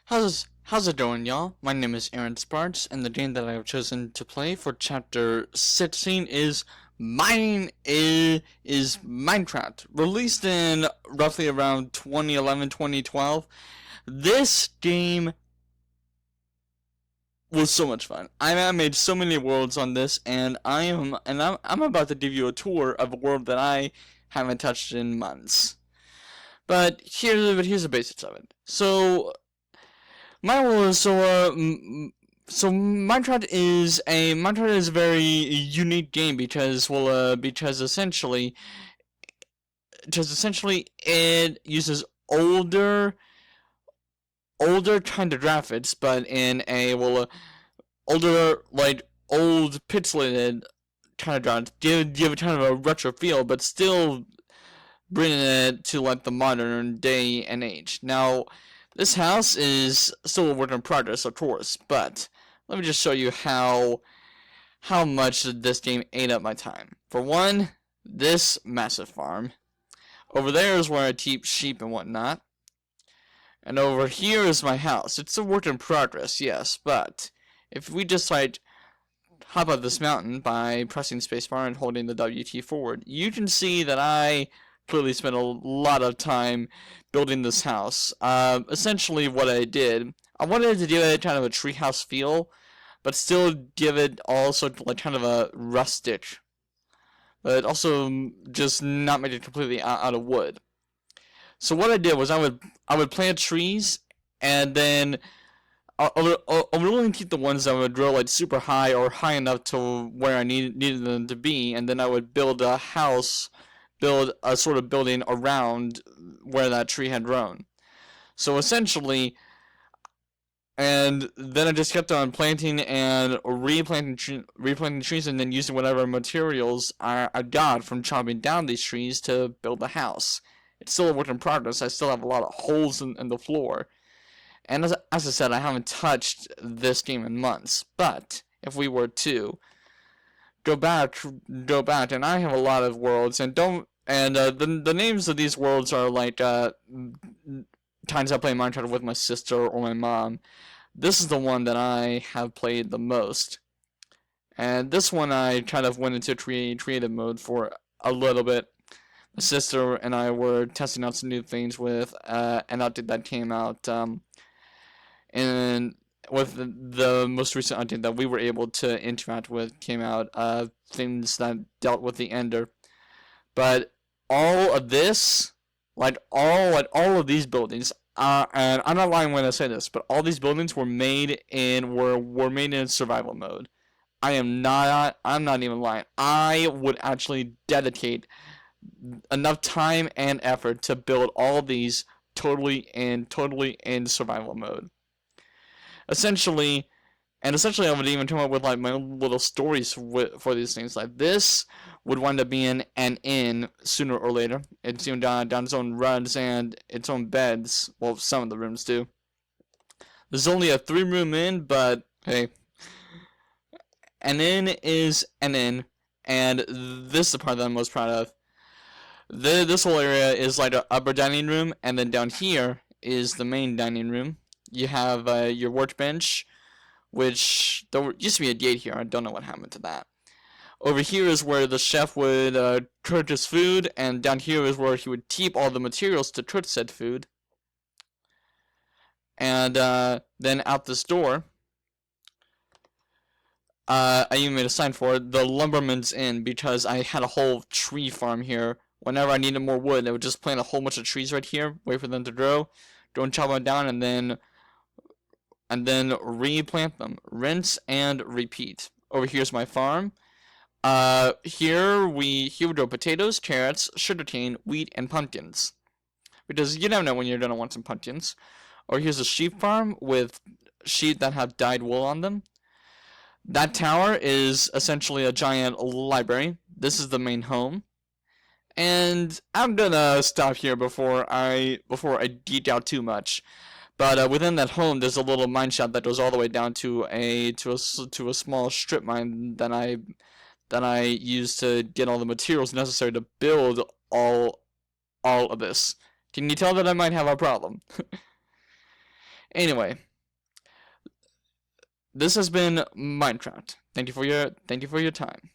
How's it going, y'all? My name is Aaron Sparks, and the game that I have chosen to play for chapter 16 is Minecraft, released in roughly around 2011, 2012. This game was so much fun. I made so many worlds on this, and I'm about to give you a tour of a world that I haven't touched in months. But here's the basics of it. My rule is so Minecraft is a very unique game because essentially it uses older kind of graphics, but in a older like old pixelated kind of graphics, give it kind of a retro feel, but still bringing it to like the modern day and age. Now, this house is still a work in progress, of course, but let me just show you how much this game ate up my time. For one, this massive farm. Over there is where I keep sheep and whatnot. And over here is my house. It's a work in progress, yes, but if we just like hop up this mountain by pressing spacebar and holding the W key forward, you can see that I clearly spent a lot of time building this house. Essentially what I did, I wanted to give it kind of a treehouse feel, but still give it also like kind of a rustic, but also just not make it completely out of wood. So what I did was I would plant trees, and then I would only keep the ones that would grow like super high or high enough to where I needed them to be, and then I would build a sort of building around where that tree had grown. So essentially, and then I just kept on planting and replanting trees, and then using whatever materials I got from chopping down these trees to build the house. It's still a work in progress. I still have a lot of holes in the floor. And as I said, I haven't touched this game in months. But if we were to go back, and I have a lot of worlds, and don't, and the names of these worlds are like times I play Minecraft with my sister or my mom. This is the one that I have played the most, and this one I kind of went into creative mode for a little bit. My sister and I were testing out some new things with an update that came out, and with the most recent update that we were able to interact with came out, things that dealt with the Ender. But all of this, all of these buildings, and I'm not lying when I say this, but all these buildings were made in survival mode. I'm not even lying. I would actually dedicate enough time and effort to build all of these totally in survival mode. Essentially, I would even come up with like my own little stories for these things. Like this would wind up being an inn sooner or later. It's even down its own runs and its own beds. Well, some of the rooms do. There's only a 3-room inn, but hey, an inn is an inn, and this is the part that I'm most proud of. This whole area is like an upper dining room, and then down here is the main dining room. You have your workbench, which there used to be a gate here. I don't know what happened to that. Over here is where the chef would cook his food, and down here is where he would keep all the materials to cook said food. And then out this door, I even made a sign for it, the Lumberman's Inn, because I had a whole tree farm here. Whenever I needed more wood, I would just plant a whole bunch of trees right here, wait for them to grow, go and chop them down, and then replant them. Rinse and repeat. Over here's my farm. Here we grow potatoes, carrots, sugarcane, wheat, and pumpkins. Because you never know when you're gonna want some pumpkins. Or here's a sheep farm with sheep that have dyed wool on them. That tower is essentially a giant library. This is the main home. And I'm gonna stop here before I geek out too much. But within that home, there's a little mine shaft that goes all the way down to a small strip mine that I use to get all the materials necessary to build all of this. Can you tell that I might have a problem? Anyway, this has been Minecraft. Thank you for your time.